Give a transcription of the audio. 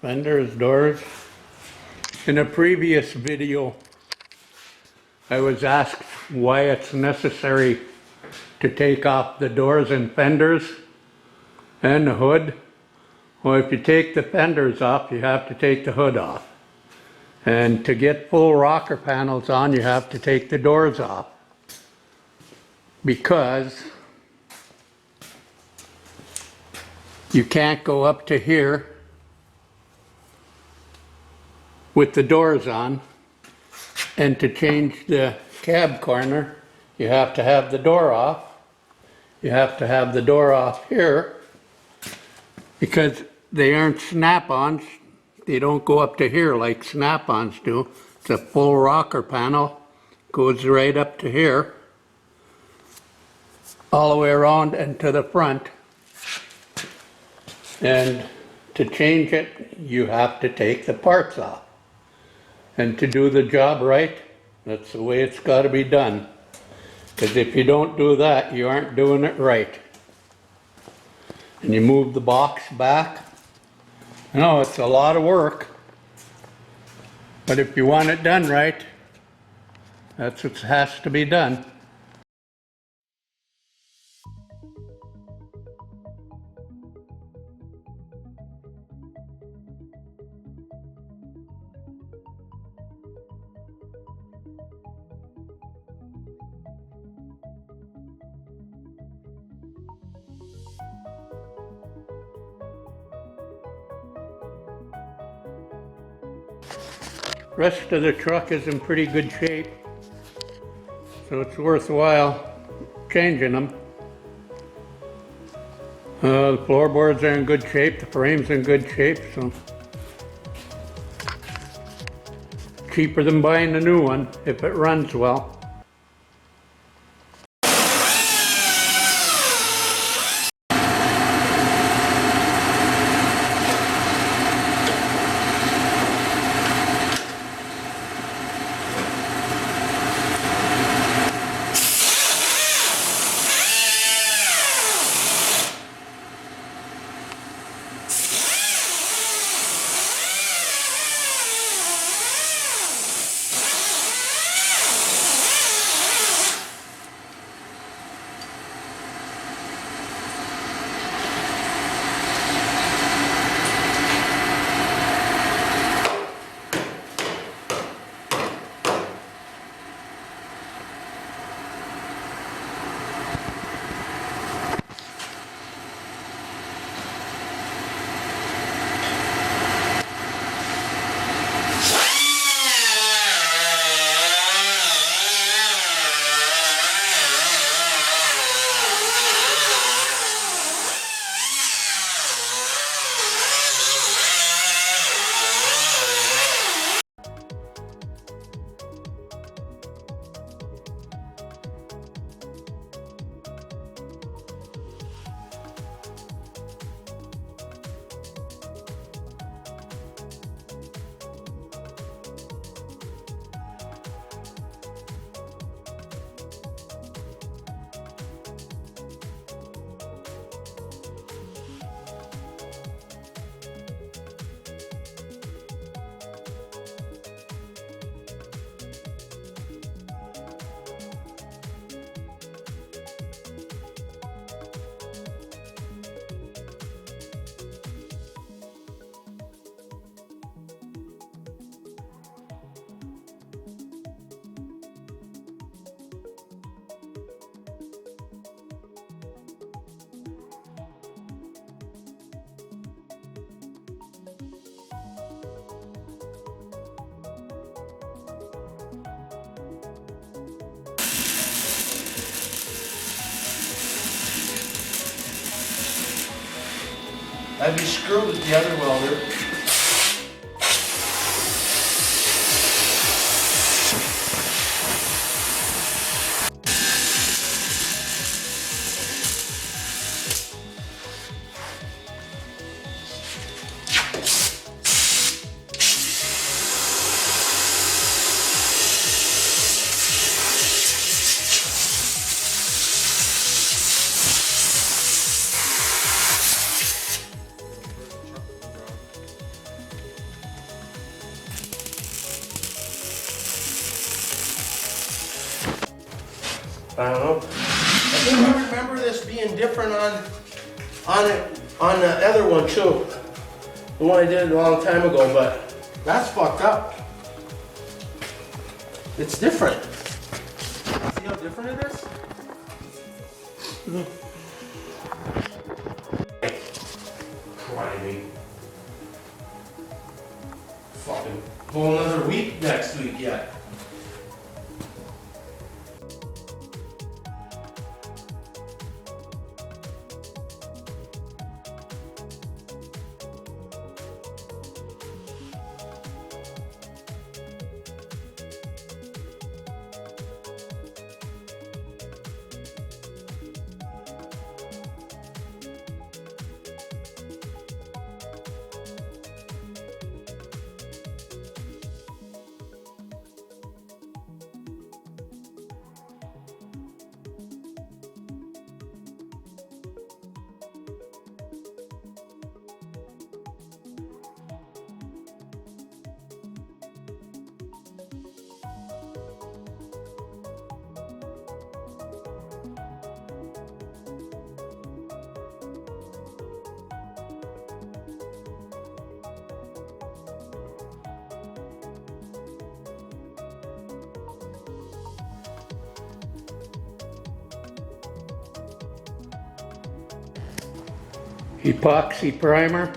Fenders, doors. In a previous video, I was asked why it's necessary to take off the doors and fenders and the hood. Well, if you take the fenders off, you have to take the hood off. And to get full rocker panels on, you have to take the doors off. Because you can't go up to here with the doors on, and to change the cab corner you have to have the door off. You have to have the door off here because they aren't snap-ons. They don't go up to here like snap-ons do. It's a full rocker panel, goes right up to here, all the way around and to the front. And to change it, you have to take the parts off. And to do the job right, that's the way it's got to be done. Because if you don't do that, you aren't doing it right. And you move the box back. You know, it's a lot of work. But if you want it done right, that's what has to be done. Rest of the truck is in pretty good shape, so it's worthwhile changing them. The floorboards are in good shape, the frame's in good shape, so cheaper than buying a new one if it runs well. That'd be screwed with the other welder. this being different on the other one too. The one I did a long time ago, but that's fucked up. It's different. See how different it is? Criming. Fucking whole another week next week yet. Epoxy primer.